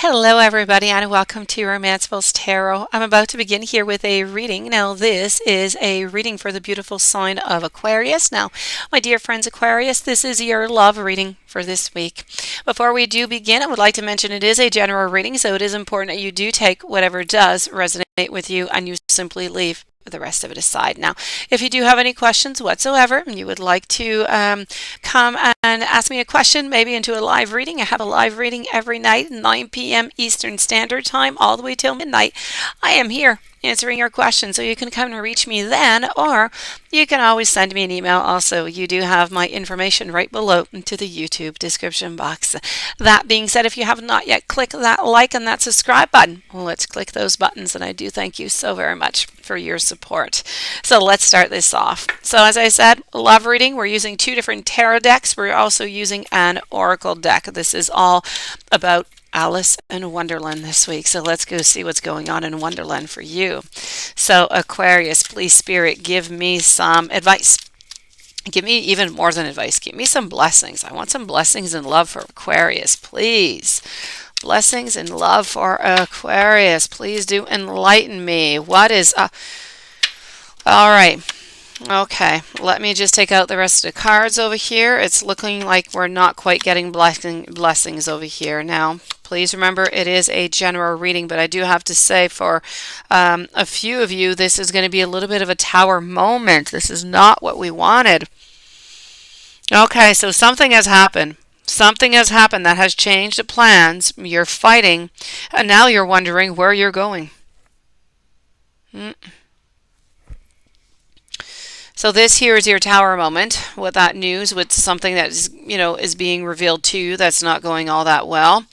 Hello, everybody, and welcome to Romancefuls Tarot. I'm about to begin here with a reading. Now, this is a reading for the beautiful sign of Aquarius. Now, my dear friends, Aquarius, this is your love reading for this week. Before we do begin, I would like to mention it is a general reading, so it is important that you do take whatever does resonate with you and you simply leave the rest of it aside. Now, if you do have any questions whatsoever and you would like to come and ask me a question, maybe into a live reading, I have a live reading every night, 9 p.m. Eastern Standard Time, all the way till midnight. I am here answering your questions, so you can come and reach me then, or you can always send me an email. Also, you do have my information right below into the YouTube description box. That being said, if you have not yet clicked that like and that subscribe button, well, let's click those buttons, and I do thank you so very much for your support. So let's start this off. So as I said, love reading, we're using two different tarot decks. We're also using an oracle deck. This is all about Alice in Wonderland this week. So let's go see what's going on in Wonderland for you. So Aquarius, please Spirit, give me some advice. Give me even more than advice. Give me some blessings. I want some blessings and love for Aquarius, please. Blessings and love for Aquarius. Please do enlighten me. What is... all right. Okay, let me just take out the rest of the cards over here. It's looking like we're not quite getting blessings over here. Now, please remember it is a general reading, but I do have to say for a few of you, this is going to be a little bit of a tower moment. This is not what we wanted. Okay, so something has happened. Something has happened that has changed the plans. You're fighting, and now you're wondering where you're going. So this here is your tower moment with that news, with something that is, is being revealed to you that's not going all that well.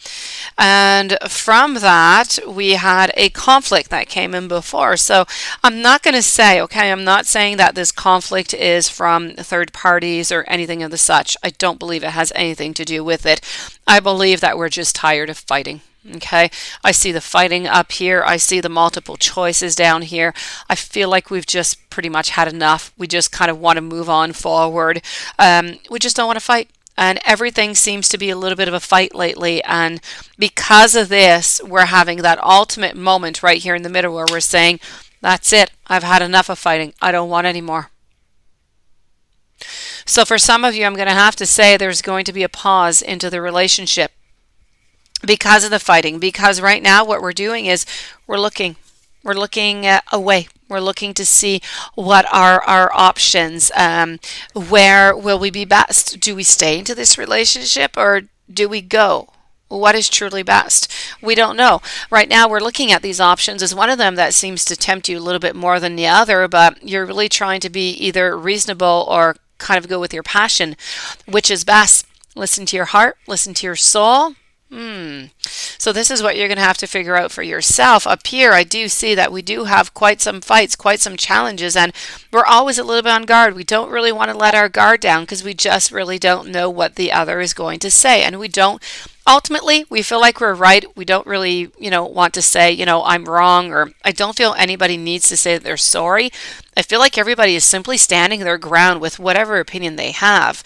And from that, we had a conflict that came in before. So I'm not going to say, okay, I'm not saying that this conflict is from third parties or anything of the such. I don't believe it has anything to do with it. I believe that we're just tired of fighting. Okay, I see the fighting up here. I see the multiple choices down here. I feel like we've just pretty much had enough. We just kind of want to move on forward. We just don't want to fight. And everything seems to be a little bit of a fight lately. And because of this, we're having that ultimate moment right here in the middle where we're saying, that's it. I've had enough of fighting. I don't want any more. So for some of you, I'm going to have to say there's going to be a pause into the relationship because of the fighting. Because right now what we're doing is we're looking away. We're looking to see what are our options. Where will we be best? Do we stay into this relationship or do we go? What is truly best? We don't know. Right now we're looking at these options as one of them that seems to tempt you a little bit more than the other, but you're really trying to be either reasonable or kind of go with your passion. Which is best? Listen to your heart, listen to your soul. So this is what you're going to have to figure out for yourself. Up here, I do see that we do have quite some fights, quite some challenges, and we're always a little bit on guard. We don't really want to let our guard down because we just really don't know what the other is going to say, and we don't. Ultimately, we feel like we're right. We don't really, want to say, I'm wrong, or I don't feel anybody needs to say that they're sorry. I feel like everybody is simply standing their ground with whatever opinion they have.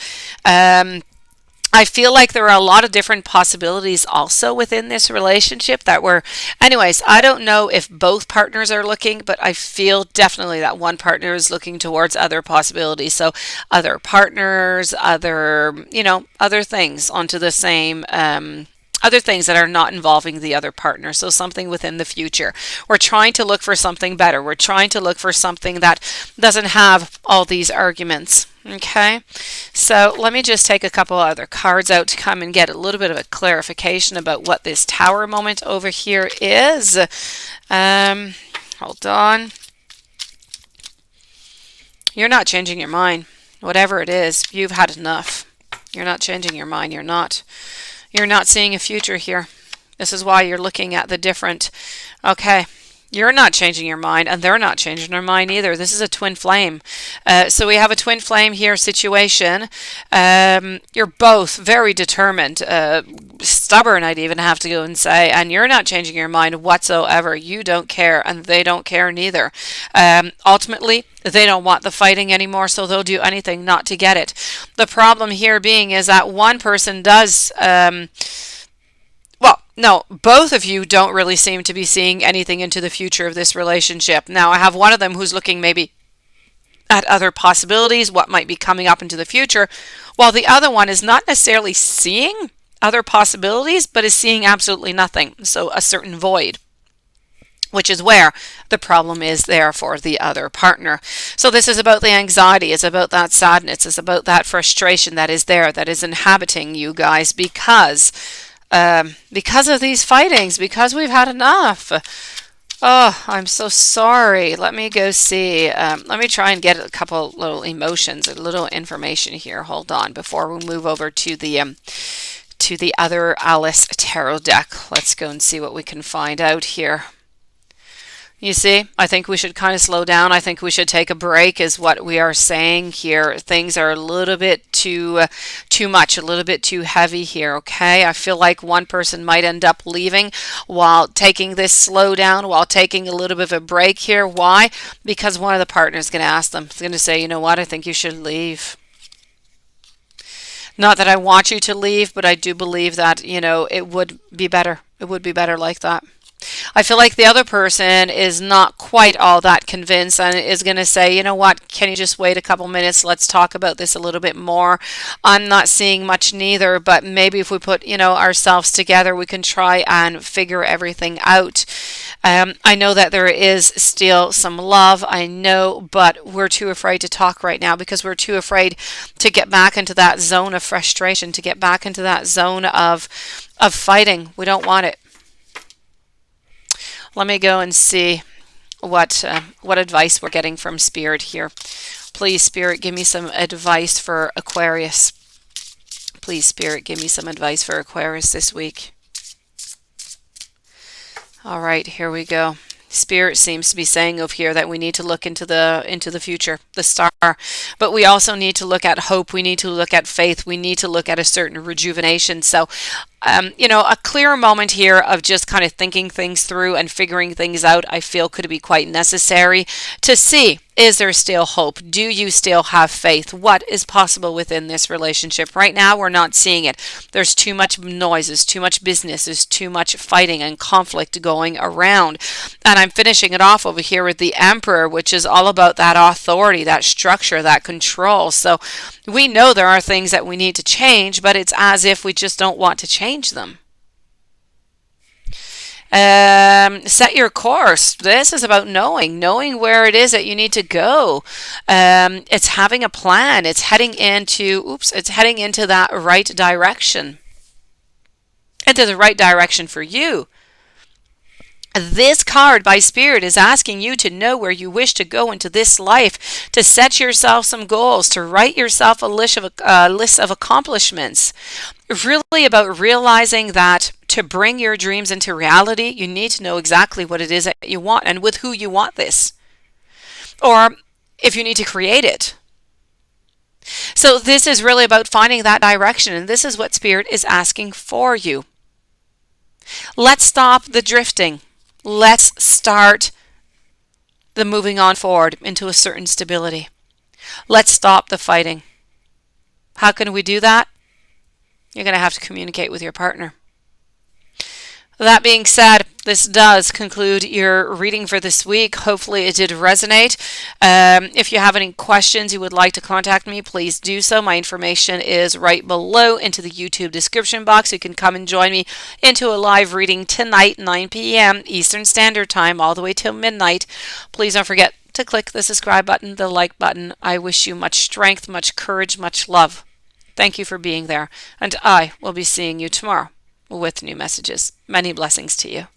I feel like there are a lot of different possibilities also within this relationship that were, anyways, I don't know if both partners are looking, but I feel definitely that one partner is looking towards other possibilities. So other partners, other things onto the same, other things that are not involving the other partner. So something within the future. We're trying to look for something better. We're trying to look for something that doesn't have all these arguments. Okay, so let me just take a couple other cards out to come and get a little bit of a clarification about what this tower moment over here is. Hold on. You're not changing your mind. Whatever it is, you've had enough. You're not changing your mind. You're not seeing a future here. This is why you're looking at the different. Okay. You're not changing your mind, and they're not changing their mind either. This is a twin flame. So we have a twin flame here situation. You're both very determined, stubborn, I'd even have to go and say, and you're not changing your mind whatsoever. You don't care, and they don't care neither. Ultimately, they don't want the fighting anymore, so they'll do anything not to get it. The problem here being is that one person does... No, both of you don't really seem to be seeing anything into the future of this relationship. Now, I have one of them who's looking maybe at other possibilities, what might be coming up into the future, while the other one is not necessarily seeing other possibilities, but is seeing absolutely nothing. So a certain void, which is where the problem is there for the other partner. So this is about the anxiety, it's about that sadness, it's about that frustration that is there, that is inhabiting you guys because of these fightings, because we've had enough. Oh, I'm so sorry. Let me go see. Let me try and get a couple little emotions, a little information here. Hold on before we move over to the other Alice tarot deck. Let's go and see what we can find out here. You see, I think we should kind of slow down. I think we should take a break is what we are saying here. Things are a little bit too much, a little bit too heavy here, okay? I feel like one person might end up leaving while taking this slow down, while taking a little bit of a break here. Why? Because one of the partners is going to ask them. It's going to say, you know what, I think you should leave. Not that I want you to leave, but I do believe that, it would be better. It would be better like that. I feel like the other person is not quite all that convinced and is going to say, you know what, can you just wait a couple minutes? Let's talk about this a little bit more. I'm not seeing much neither, but maybe if we put, ourselves together, we can try and figure everything out. I know that there is still some love, I know, but we're too afraid to talk right now because we're too afraid to get back into that zone of frustration, to get back into that zone of fighting. We don't want it. Let me go and see what advice we're getting from Spirit here. Please, Spirit, give me some advice for Aquarius. Please, Spirit, give me some advice for Aquarius this week. All right, here we go. Spirit seems to be saying over here that we need to look into the future, the star, but we also need to look at hope. We need to look at faith. We need to look at a certain rejuvenation. So, a clear moment here of just kind of thinking things through and figuring things out, I feel could be quite necessary to see, is there still hope? Do you still have faith? What is possible within this relationship? Right now, we're not seeing it. There's too much noise, there's too much business, there's too much fighting and conflict going around. And I'm finishing it off over here with the Emperor, which is all about that authority, that structure, that control. So we know there are things that we need to change, but it's as if we just don't want to change them. Set your course. This is about knowing where it is that you need to go. It's having a plan. It's heading into that right direction. Into the right direction for you. This card by Spirit is asking you to know where you wish to go into this life, to set yourself some goals, to write yourself a list of accomplishments. Really about realizing that to bring your dreams into reality, you need to know exactly what it is that you want and with who you want this. Or if you need to create it. So this is really about finding that direction, and this is what Spirit is asking for you. Let's stop the drifting. Let's start the moving on forward into a certain stability. Let's stop the fighting. How can we do that? You're going to have to communicate with your partner. That being said, this does conclude your reading for this week. Hopefully it did resonate. If you have any questions you would like to contact me, please do so. My information is right below into the YouTube description box. You can come and join me into a live reading tonight, 9 p.m. Eastern Standard Time, all the way till midnight. Please don't forget to click the subscribe button, the like button. I wish you much strength, much courage, much love. Thank you for being there, and I will be seeing you tomorrow with new messages. Many blessings to you.